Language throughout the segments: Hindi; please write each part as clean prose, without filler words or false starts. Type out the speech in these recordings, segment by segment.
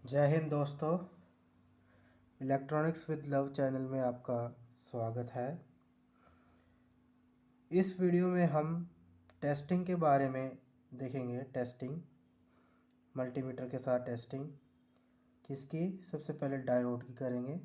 जय हिंद दोस्तों। इलेक्ट्रॉनिक्स विद लव चैनल में आपका स्वागत है। इस वीडियो में हम टेस्टिंग के बारे में देखेंगे। टेस्टिंग मल्टीमीटर के साथ टेस्टिंग किसकी, सबसे पहले डायोड की करेंगे,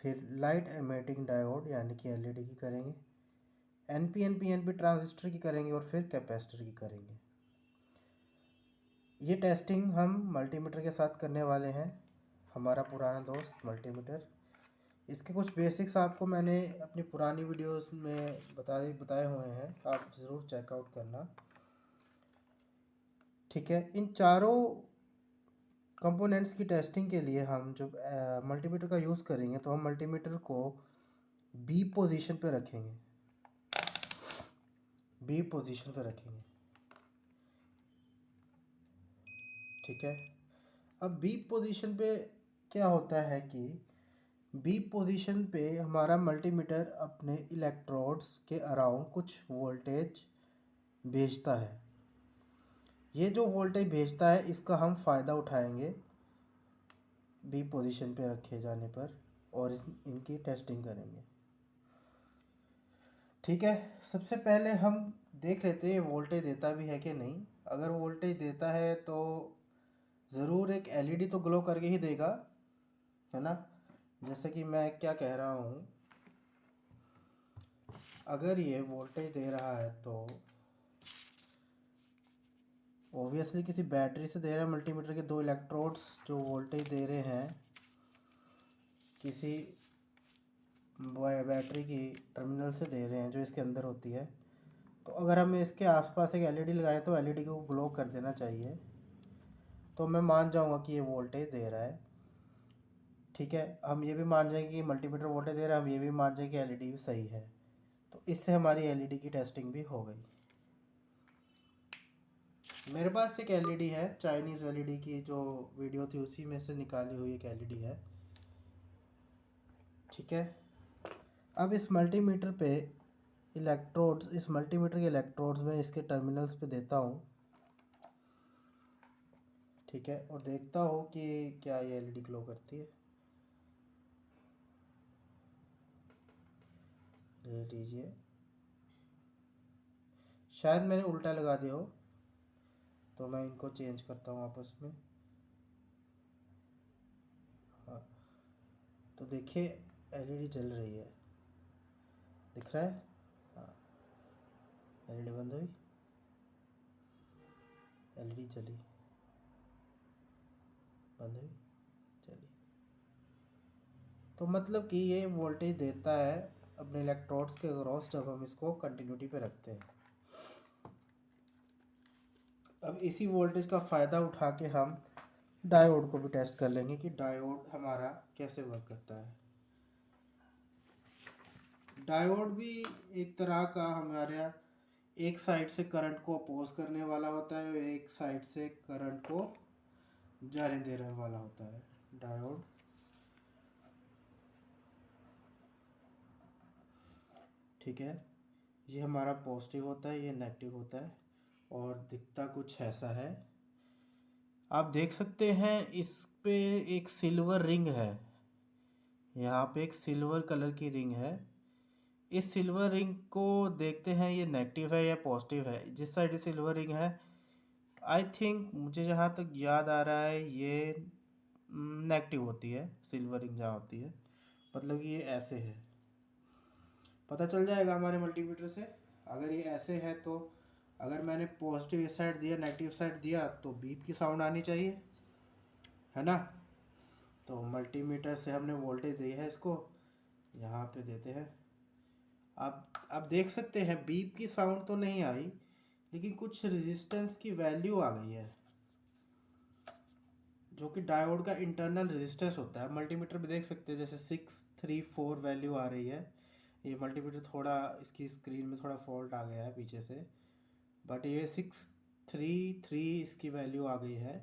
फिर लाइट एमिटिंग डायोड यानी कि एलईडी की करेंगे, एनपीएन पीएनपी ट्रांजिस्टर की करेंगे और फिर कैपेसिटर की करेंगे। ये टेस्टिंग हम मल्टीमीटर के साथ करने वाले हैं, हमारा पुराना दोस्त मल्टीमीटर। इसके कुछ बेसिक्स आपको मैंने अपनी पुरानी वीडियोस में बताए हुए हैं, आप ज़रूर चेकआउट करना। ठीक है, इन चारों कंपोनेंट्स की टेस्टिंग के लिए हम जो मल्टीमीटर का यूज़ करेंगे तो हम मल्टीमीटर को बी पोजीशन पे रखेंगे। बी पोजीशन पे रखेंगे। ठीक है, अब बी पोजीशन पे क्या होता है कि बी पोजीशन पे हमारा मल्टीमीटर अपने इलेक्ट्रोड्स के अराउंड कुछ वोल्टेज भेजता है। ये जो वोल्टेज भेजता है इसका हम फ़ायदा उठाएंगे बी पोजीशन पे रखे जाने पर और इनकी टेस्टिंग करेंगे। ठीक है, सबसे पहले हम देख लेते हैं वोल्टेज देता भी है कि नहीं। अगर वोल्टेज देता है तो ज़रूर एक एलईडी तो ग्लो करके ही देगा, है ना। जैसे कि मैं क्या कह रहा हूँ, अगर ये वोल्टेज दे रहा है तो ऑब्वियसली किसी बैटरी से दे रहा है। मल्टीमीटर के दो इलेक्ट्रोड्स जो वोल्टेज दे रहे हैं किसी बैटरी की टर्मिनल से दे रहे हैं जो इसके अंदर होती है। तो अगर हम इसके आसपास एक एलईडी लगाएं तो एलईडी को ग्लो कर देना चाहिए, तो मैं मान जाऊंगा कि ये वोल्टेज दे रहा है। ठीक है, हम ये भी मान जाएंगे कि मल्टीमीटर वोल्टेज दे रहा है, हम ये भी मान जाएंगे कि एलईडी भी सही है। तो इससे हमारी एलईडी की टेस्टिंग भी हो गई। मेरे पास एक एलईडी है, चाइनीज़ एलईडी की जो वीडियो थी उसी में से निकाली हुई एक एलईडी है। ठीक है, अब इस मल्टीमीटर पे इलेक्ट्रोड्स, इस मल्टीमीटर के इलेक्ट्रोड्स में इसके टर्मिनल्स पे देता हूँ। ठीक है, और देखता हूँ कि क्या ये एलईडी ग्लो करती है। ये लीजिए, शायद मैंने उल्टा लगा दिया हो, तो मैं इनको चेंज करता हूँ आपस में। हाँ, तो देखिए एलईडी जल रही है, दिख रहा है। हाँ, एलईडी बंद हुई, एलईडी चली, बंद हुई, चली। तो मतलब कि ये वोल्टेज देता है अपने इलेक्ट्रोड्स के अक्रॉस जब हम इसको कंटिन्यूटी पे रखते हैं। अब इसी वोल्टेज का फ़ायदा उठा के हम डायोड को भी टेस्ट कर लेंगे कि डायोड हमारा कैसे वर्क करता है। डायोड भी एक तरह का हमारा एक साइड से करंट को अपोज करने वाला होता है और एक साइड से करंट को जाने देने वाला होता है डायोड। ठीक है, ये हमारा पॉजिटिव होता है, ये नेगेटिव होता है और दिखता कुछ ऐसा है। आप देख सकते हैं इस पे एक सिल्वर रिंग है, यहाँ पे एक सिल्वर कलर की रिंग है। इस सिल्वर रिंग को देखते हैं ये नेगेटिव है या पॉजिटिव है। जिस साइड सिल्वर रिंग है, आई थिंक मुझे जहाँ तक याद आ रहा है ये नेगेटिव होती है। सिल्वर रिंग जहाँ होती है मतलब कि ये ऐसे है, पता चल जाएगा हमारे मल्टीमीटर से। अगर ये ऐसे है तो अगर मैंने पॉजिटिव इस साइड दिया, नेगेटिव साइड दिया, तो बीप की साउंड आनी चाहिए, है ना। तो मल्टीमीटर से हमने वोल्टेज दी है, इसको यहाँ पे देते हैं। आप देख सकते हैं बीप की साउंड तो नहीं आई, लेकिन कुछ रेजिस्टेंस की वैल्यू आ गई है जो कि डायोड का इंटरनल रेजिस्टेंस होता है। मल्टीमीटर भी देख सकते हैं जैसे 634 वैल्यू आ रही है। ये मल्टीमीटर थोड़ा, इसकी स्क्रीन में थोड़ा फॉल्ट आ गया है पीछे से, बट ये 633 इसकी वैल्यू आ गई है।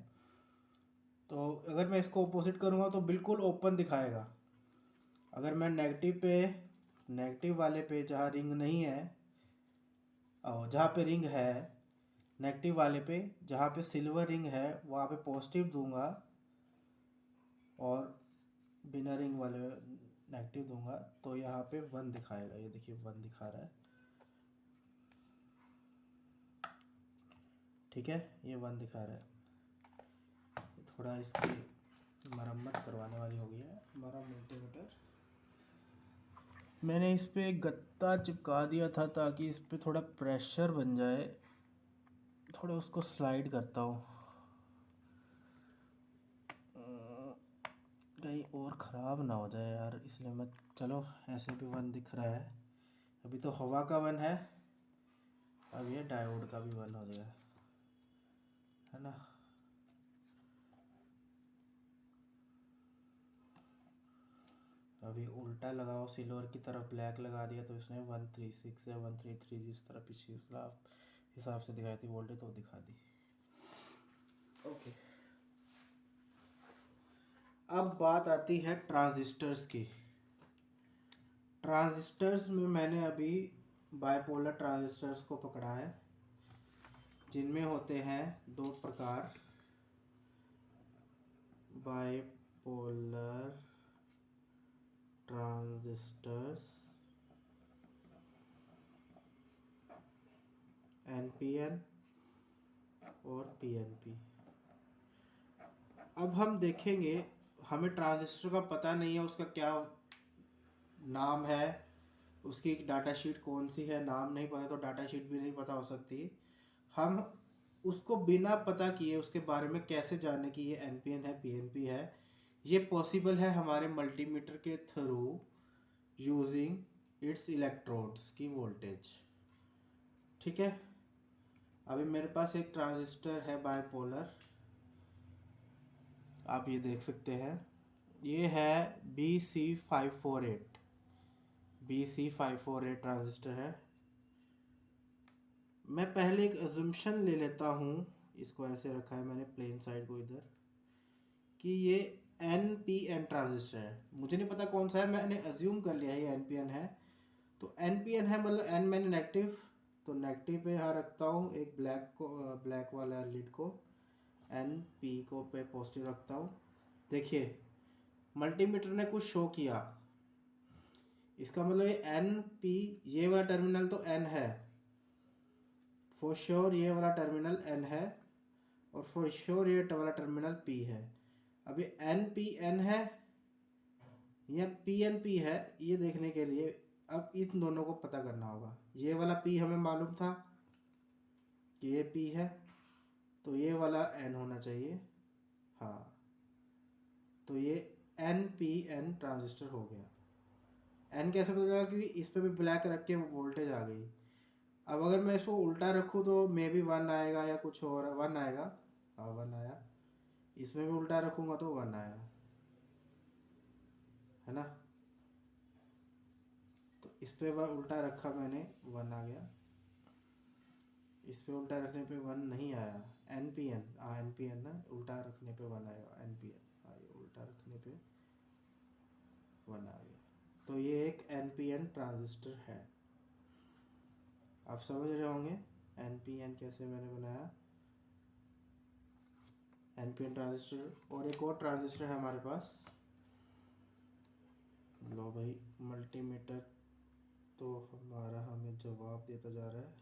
तो अगर मैं इसको अपोजिट करूँगा तो बिल्कुल ओपन दिखाएगा। अगर मैं नेगेटिव वाले पे जहाँ रिंग नहीं है और जहाँ पे रिंग है, नेगेटिव वाले पे जहाँ पे सिल्वर रिंग है वहाँ पे पॉजिटिव दूंगा और बिना रिंग वाले नेगेटिव दूंगा तो यहाँ पे 1 दिखाएगा। ये देखिए 1 दिखा रहा है, ठीक है, ये 1 दिखा रहा है। थोड़ा इसकी मरम्मत करवाने वाली हो गई है हमारा मल्टीमीटर। मैंने इस पे एक गत्ता चिपका दिया था ताकि इस पे थोड़ा प्रेशर बन जाए। थोड़ा उसको स्लाइड करता हूँ, कहीं और ख़राब ना हो जाए यार, इसलिए मैं, चलो ऐसे भी 1 दिख रहा है। अभी तो हवा का 1 है, अब ये डायोड का भी 1 हो गया है ना। अभी उल्टा लगाओ, सिल्वर की तरफ ब्लैक लगा दिया तो इसने 136 या 133 जिस तरह पिछले हिसाब से दिखाई थी वोल्टेज तो दिखा दी। ओके, अब बात आती है ट्रांजिस्टर्स की। ट्रांजिस्टर्स में मैंने अभी बाइपोलर ट्रांजिस्टर्स को पकड़ा है, जिनमें होते हैं 2 प्रकार, बाइपोलर ट्रांजिस्टर्स, एनपीएन और पीएनपी। अब हम देखेंगे, हमें ट्रांजिस्टर का पता नहीं है, उसका क्या नाम है, उसकी डाटा शीट कौन सी है, नाम नहीं पता तो डाटा शीट भी नहीं पता हो सकती। हम उसको बिना पता किए उसके बारे में कैसे जाने कि ये एनपीएन है पीएनपी है। ये पॉसिबल है हमारे मल्टीमीटर के थ्रू यूजिंग इट्स इलेक्ट्रोड्स की वोल्टेज, ठीक है। अभी मेरे पास एक ट्रांजिस्टर है बाइपोलर, आप ये देख सकते हैं, ये है BC548 ट्रांजिस्टर है। मैं पहले एक अजम्पशन ले लेता हूँ, इसको ऐसे रखा है मैंने प्लेन साइड को इधर, कि ये NPN ट्रांजिस्टर है। मुझे नहीं पता कौन सा है, मैंने अज्यूम कर लिया है ये NPN है। तो NPN है मतलब N मैंने नेगेटिव, तो नेगेटिव पे यहाँ रखता हूँ एक ब्लैक वाला लीड को, NP को पे पॉजिटिव रखता हूँ। देखिए मल्टीमीटर ने कुछ शो किया, इसका मतलब ये NP, ये वाला टर्मिनल तो N है फॉर श्योर, ये वाला टर्मिनल N है, और फॉर श्योर ये वाला टर्मिनल P है। अब ये NPN है या PNP है, ये देखने के लिए अब इन दोनों को पता करना होगा। ये वाला P हमें मालूम था कि ये P है, तो ये वाला N होना चाहिए, हाँ, तो ये NPN ट्रांजिस्टर हो गया। N कैसे पता चला, क्योंकि इस पर भी ब्लैक रख के वोल्टेज आ गई। अब अगर मैं इसको उल्टा रखूँ तो मे बी 1 आएगा या कुछ और 1 आएगा, हाँ 1 आया। इसमें भी उल्टा रखूँगा तो 1 आएगा, है ना। तो इस पे उल्टा रखा मैंने, 1 आ गया। इस पे उल्टा रखने पे 1 नहीं आया। NPN, हाँ NPN ना, उल्टा रखने पे 1 आएगा, NPN, हाँ ये उल्टा रखने पे 1 आ गया। तो ये एक NPN ट्रांजिस्टर है। आप समझ रहे होंगे NPN कैसे मैंने बनाया, NPN ट्रांजिस्टर। और एक और ट्रांजिस्टर है हमारे पास, लो भाई मल्टीमीटर तो हमारा हमें जवाब देता जा रहा है।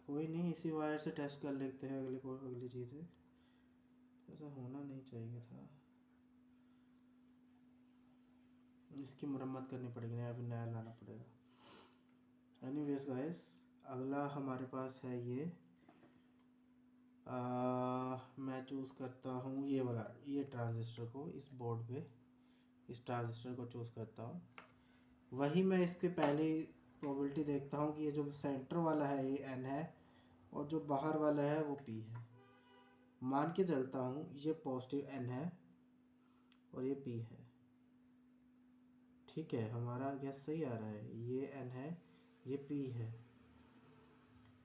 कोई नहीं, इसी वायर से टेस्ट कर लेते हैं अगली चीज़ है, ऐसा होना नहीं चाहिए था। इसकी मरम्मत करनी पड़ेगी, नया भी नया लाना पड़ेगा। एनीवेज गाइस, अगला हमारे पास है ये, मैं चूज़ करता हूँ ये वाला, ये ट्रांजिस्टर को इस बोर्ड पे, इस ट्रांजिस्टर को चूज़ करता हूँ। वही मैं इसके पहले प्रोबेबिलिटी देखता हूँ कि ये जो सेंटर वाला है ये N है और जो बाहर वाला है वो P है। मान के चलता हूँ ये पॉजिटिव N है और ये P है, ठीक है, हमारा गैस सही आ रहा है, ये N है ये P है।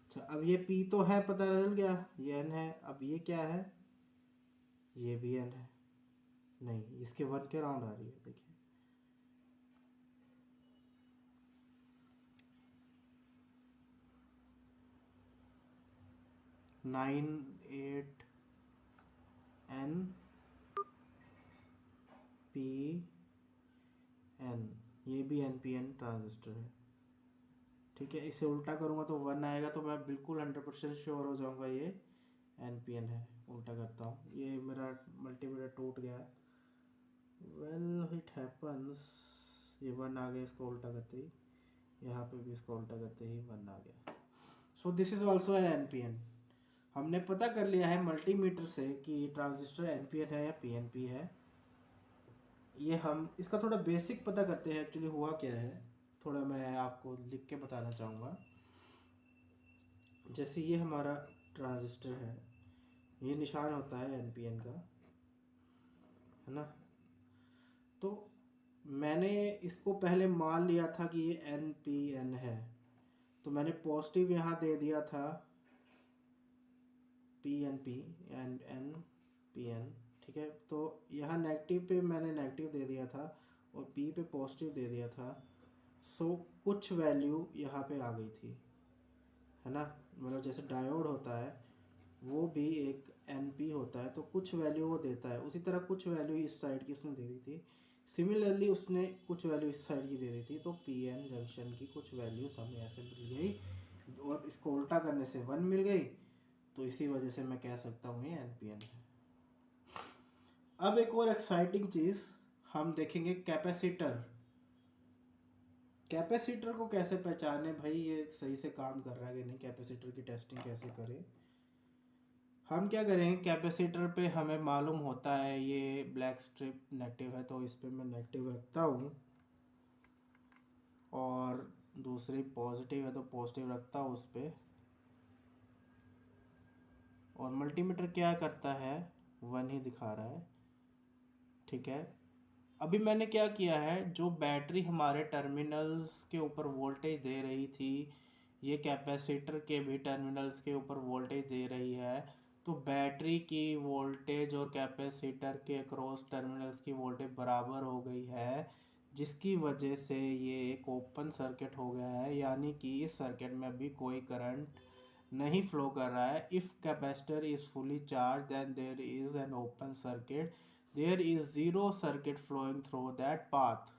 अच्छा, अब ये P तो है, पता चल गया, ये N है। अब ये क्या है, ये भी N है, नहीं इसके 1 के राउंड आ रही है, देखिए 9 8 N NPN, ये भी NPN ट्रांजिस्टर है। ठीक है, इसे उल्टा करूँगा तो 1 आएगा, तो मैं बिल्कुल 100% श्योर हो जाऊँगा ये NPN है। उल्टा करता हूँ, ये मेरा मल्टीमीटर टूट गया। Well it happens. ये 1 आ गया इसको उल्टा करते ही, यहाँ पे भी इसको उल्टा करते ही 1 आ गया। So this is also an NPN। हमने पता कर लिया है मल्टीमीटर से कि ट्रांजिस्टर NPN है या PNP है। ये हम इसका थोड़ा बेसिक पता करते हैं, एक्चुअली हुआ क्या है, थोड़ा मैं आपको लिख के बताना चाहूँगा। जैसे ये हमारा ट्रांजिस्टर है, ये निशान होता है NPN का, है ना। तो मैंने इसको पहले मान लिया था कि ये NPN है, तो मैंने पॉजिटिव यहाँ दे दिया था PNP एंड NPN। ठीक है, तो यहाँ नेगेटिव पे मैंने नेगेटिव दे दिया था और P पे पॉजिटिव दे दिया था। सो कुछ वैल्यू यहाँ पे आ गई थी, है ना। मतलब जैसे डायोड होता है वो भी एक NP होता है, तो कुछ वैल्यू वो देता है, उसी तरह कुछ वैल्यू इस साइड की उसने दे दी थी। सिमिलरली उसने कुछ वैल्यू इस साइड की दे दी थी, तो PN जंक्शन की कुछ वैल्यूज हमें ऐसे मिल गई और इसको उल्टा करने से 1 मिल गई, तो इसी वजह से मैं कह सकता हूँ ये NPN है। अब एक और एक्साइटिंग चीज़ हम देखेंगे, कैपेसिटर। कैपेसिटर को कैसे पहचाने भाई, ये सही से काम कर रहा है कि नहीं, कैपेसिटर की टेस्टिंग कैसे करें। हम क्या करेंगे, कैपेसिटर पे हमें मालूम होता है ये ब्लैक स्ट्रिप नेगेटिव है, तो इस पे मैं नेगेटिव रखता हूँ, और दूसरी पॉजिटिव है तो पॉजिटिव रखता हूँ उस पर। और मल्टीमीटर क्या करता है, 1 ही दिखा रहा है। ठीक है, अभी मैंने क्या किया है, जो बैटरी हमारे टर्मिनल्स के ऊपर वोल्टेज दे रही थी, ये कैपेसिटर के भी टर्मिनल्स के ऊपर वोल्टेज दे रही है, तो बैटरी की वोल्टेज और कैपेसिटर के क्रॉस टर्मिनल्स की वोल्टेज बराबर हो गई है, जिसकी वजह से ये एक ओपन सर्किट हो गया है। यानी कि इस सर्किट में अभी कोई करंट नहीं फ्लो कर रहा है। If capacitor is fully charge then there is an open circuit, there is zero circuit flowing through that path.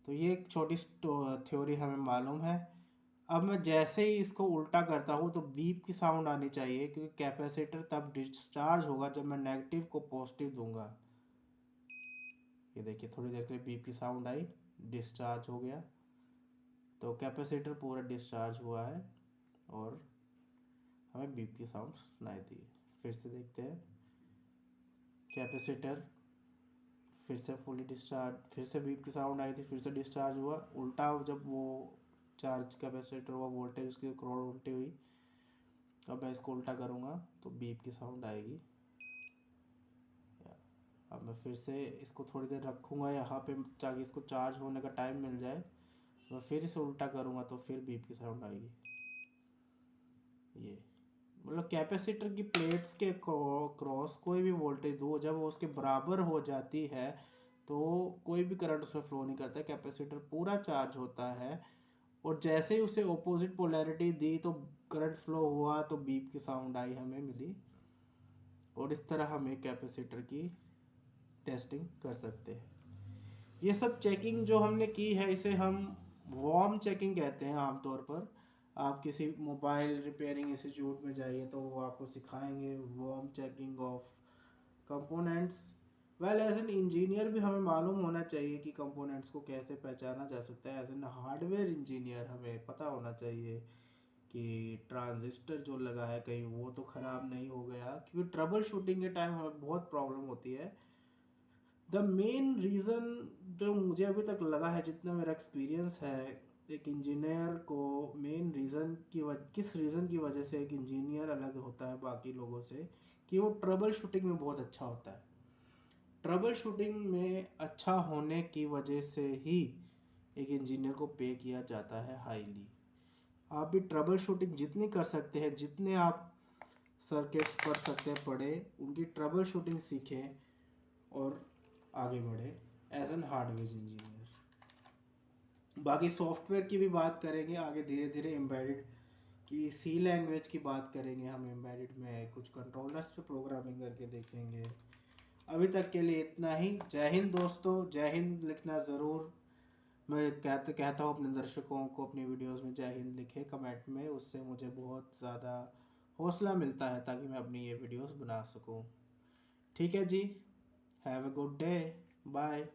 तो ये एक छोटी थ्योरी हमें मालूम है। अब मैं जैसे ही इसको उल्टा करता हूँ तो बीप की साउंड आनी चाहिए, क्योंकि कैपेसिटर तब डिस्चार्ज होगा जब मैं नेगेटिव को पॉजिटिव दूंगा। ये देखिए, थोड़ी देर के लिए बीप की साउंड आई, डिस्चार्ज हो गया, तो कैपेसिटर पूरा डिस्चार्ज हुआ है और हमें बीप की साउंड सुनाई दी। फिर से देखते हैं, कैपेसिटर फिर से फुली डिस्चार्ज, फिर से बीप की साउंड आई थी, फिर से डिस्चार्ज हुआ, उल्टा जब वो चार्ज कैपेसिटर हुआ, वोल्टेज उसकी करोड़ उल्टी हुई। अब मैं इसको उल्टा करूँगा तो बीप की साउंड आएगी। अब मैं फिर से इसको थोड़ी देर रखूँगा यहाँ पे ताकि इसको चार्ज होने का टाइम मिल जाए। मैं फिर इसे उल्टा करूँगा तो फिर बीप की साउंड आएगी। ये मतलब कैपेसिटर की प्लेट्स के क्रॉस कोई भी वोल्टेज दो, जब वो उसके बराबर हो जाती है तो कोई भी करंट उसमें फ्लो नहीं करता है, कैपेसिटर पूरा चार्ज होता है। और जैसे ही उसे ऑपोजिट पोलैरिटी दी तो करंट फ्लो हुआ, तो बीप की साउंड आई हमें मिली। और इस तरह हम एक कैपेसिटर की टेस्टिंग कर सकते हैं। ये सब चेकिंग जो हमने की है इसे हम वार्म चेकिंग कहते हैं आमतौर पर। आप किसी मोबाइल रिपेयरिंग इंस्टीट्यूट में जाइए तो वो आपको सिखाएंगे warm checking of components. Well as an engineer भी हमें मालूम होना चाहिए कि कंपोनेंट्स को कैसे पहचाना जा सकता है। एज एन हार्डवेयर इंजीनियर हमें पता होना चाहिए कि ट्रांजिस्टर जो लगा है कहीं वो तो ख़राब नहीं हो गया, क्योंकि ट्रबल शूटिंग के टाइम हमें बहुत प्रॉब्लम होती है। द मेन रीज़न जो मुझे अभी तक लगा है, जितना मेरा एक्सपीरियंस है, एक इंजीनियर को मेन रीज़न की किस रीज़न की वजह से एक इंजीनियर अलग होता है बाकी लोगों से, कि वो ट्रबल शूटिंग में बहुत अच्छा होता है। ट्रबल शूटिंग में अच्छा होने की वजह से ही एक इंजीनियर को पे किया जाता है हाईली। आप भी ट्रबल शूटिंग जितनी कर सकते हैं, जितने आप सर्किट्स पढ़ सकते हैं पढ़े, उनकी ट्रबल शूटिंग सीखें और आगे बढ़े एज एन हार्डवेयर इंजीनियर। बाकी सॉफ्टवेयर की भी बात करेंगे आगे धीरे धीरे। एम्बेडेड की सी लैंग्वेज की बात करेंगे हम, एम्बेडेड में कुछ कंट्रोलर्स पे प्रोग्रामिंग करके देखेंगे। अभी तक के लिए इतना ही। जय हिंद दोस्तों, जय हिंद लिखना ज़रूर। मैं कहता हूँ अपने दर्शकों को अपनी वीडियोस में जय हिंद लिखे कमेंट में, उससे मुझे बहुत ज़्यादा हौसला मिलता है ताकि मैं अपनी ये वीडियोस बना सकूँ। ठीक है जी, have a good day, bye.